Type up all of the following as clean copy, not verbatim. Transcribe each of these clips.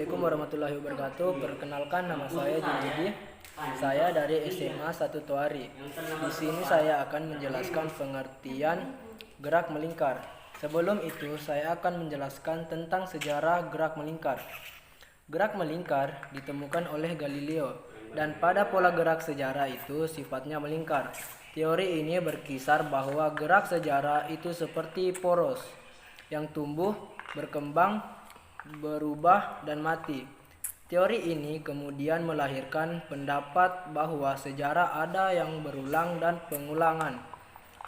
Assalamualaikum warahmatullahi wabarakatuh. Perkenalkan, nama saya Junjudi. Saya dari SMA 1 Toari. Di sini saya akan menjelaskan pengertian gerak melingkar. Sebelum itu, saya akan menjelaskan tentang sejarah gerak melingkar. Gerak melingkar ditemukan oleh Galileo, dan pada pola gerak sejarah itu sifatnya melingkar. Teori ini berkisar bahwa gerak sejarah itu seperti poros yang tumbuh, berkembang, berubah, dan mati. Teori ini kemudian melahirkan pendapat bahwa sejarah ada yang berulang dan pengulangan.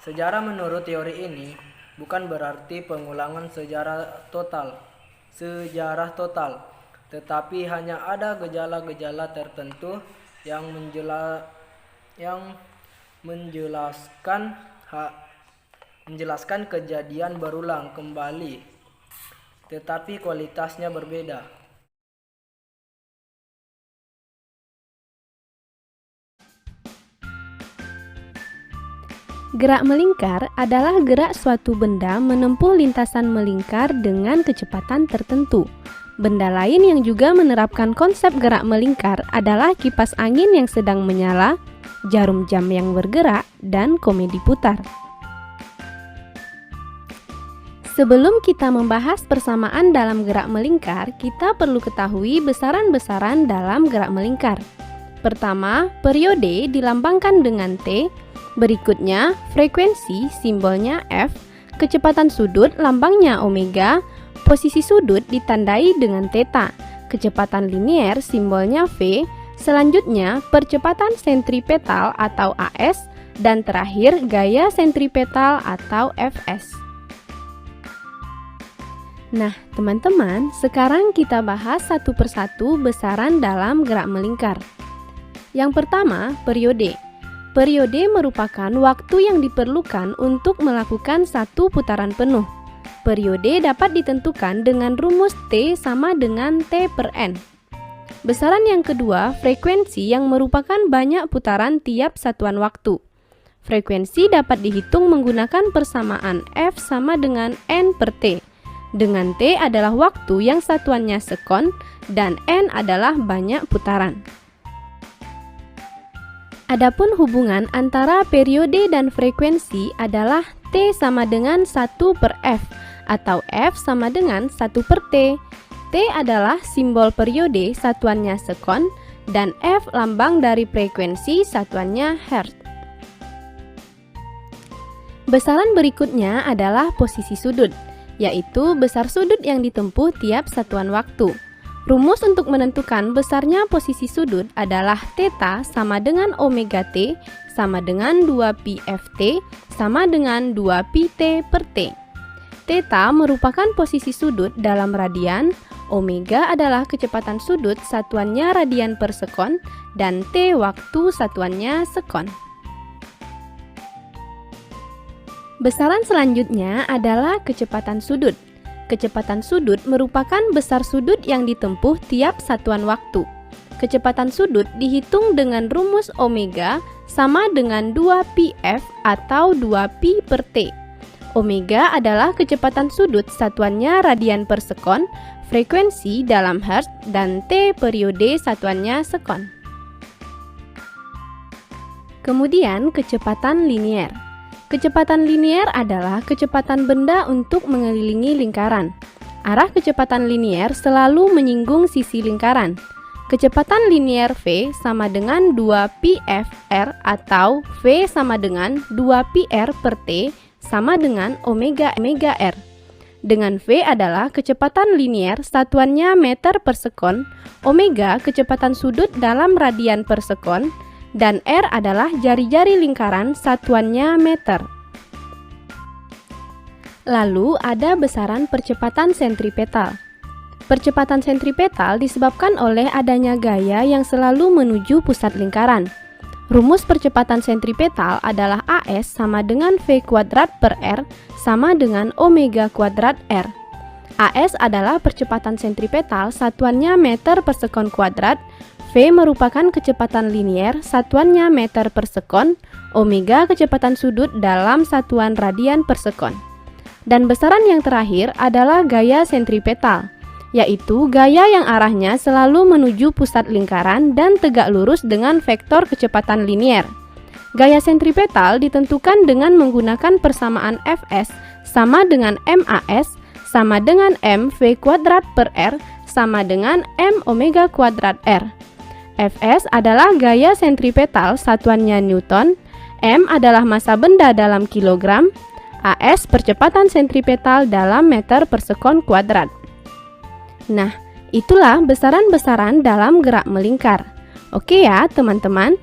Sejarah menurut teori ini bukan berarti pengulangan sejarah total, tetapi hanya ada gejala-gejala tertentu yang menjelaskan kejadian berulang kembali, tetapi kualitasnya berbeda. Gerak melingkar adalah gerak suatu benda menempuh lintasan melingkar dengan kecepatan tertentu. Benda lain yang juga menerapkan konsep gerak melingkar adalah kipas angin yang sedang menyala, jarum jam yang bergerak, dan komedi putar. Sebelum kita membahas persamaan dalam gerak melingkar, kita perlu ketahui besaran-besaran dalam gerak melingkar. Pertama, periode dilambangkan dengan T. Berikutnya, frekuensi simbolnya F, kecepatan sudut lambangnya omega, posisi sudut ditandai dengan theta, kecepatan linier simbolnya V, selanjutnya percepatan sentripetal atau AS, dan terakhir gaya sentripetal atau Fs. Nah, teman-teman, sekarang kita bahas satu persatu besaran dalam gerak melingkar. Yang pertama, periode. Periode merupakan waktu yang diperlukan untuk melakukan satu putaran penuh. Periode dapat ditentukan dengan rumus T sama dengan T per N. Besaran yang kedua, frekuensi yang merupakan banyak putaran tiap satuan waktu. Frekuensi dapat dihitung menggunakan persamaan F sama dengan N per T. Dengan T adalah waktu yang satuannya sekon dan N adalah banyak putaran. Adapun hubungan antara periode dan frekuensi adalah T sama dengan 1 per F atau F sama dengan 1 per T. T adalah simbol periode satuannya sekon dan F lambang dari frekuensi satuannya hertz. Besaran berikutnya adalah posisi sudut, yaitu besar sudut yang ditempuh tiap satuan waktu. Rumus untuk menentukan besarnya posisi sudut adalah theta sama dengan omega t sama dengan 2pi ft sama dengan 2pi t per t. Theta merupakan posisi sudut dalam radian, omega adalah kecepatan sudut satuannya radian per sekon, dan t waktu satuannya sekon. Besaran selanjutnya adalah kecepatan sudut. Kecepatan sudut merupakan besar sudut yang ditempuh tiap satuan waktu. Kecepatan sudut dihitung dengan rumus omega sama dengan 2pi f atau 2pi per t. Omega adalah kecepatan sudut satuannya radian per sekon, frekuensi dalam hertz, dan t periode satuannya sekon. Kemudian kecepatan linier. Kecepatan linier adalah kecepatan benda untuk mengelilingi lingkaran. Arah kecepatan linier selalu menyinggung sisi lingkaran. Kecepatan linier V sama dengan 2pi fr atau V sama dengan 2pi r per T sama dengan omega r. Dengan V adalah kecepatan linier satuannya meter per sekon, omega kecepatan sudut dalam radian per sekon, dan R adalah jari-jari lingkaran satuannya meter. Lalu ada besaran percepatan sentripetal. Percepatan sentripetal disebabkan oleh adanya gaya yang selalu menuju pusat lingkaran. Rumus percepatan sentripetal adalah AS sama dengan V kuadrat per R sama dengan omega kuadrat R. AS adalah percepatan sentripetal satuannya meter per sekon kuadrat, V merupakan kecepatan linier satuannya meter per sekon, omega kecepatan sudut dalam satuan radian per sekon. Dan besaran yang terakhir adalah gaya sentripetal. yaitu gaya yang arahnya selalu menuju pusat lingkaran dan tegak lurus dengan vektor kecepatan linier. Gaya sentripetal ditentukan dengan menggunakan persamaan Fs sama dengan MAS sama dengan mv kuadrat per R sama dengan m omega kuadrat R. Fs adalah gaya sentripetal satuannya Newton, m adalah massa benda dalam kilogram, As percepatan sentripetal dalam meter per sekon kuadrat. Nah, itulah besaran-besaran dalam gerak melingkar. Oke ya teman-teman.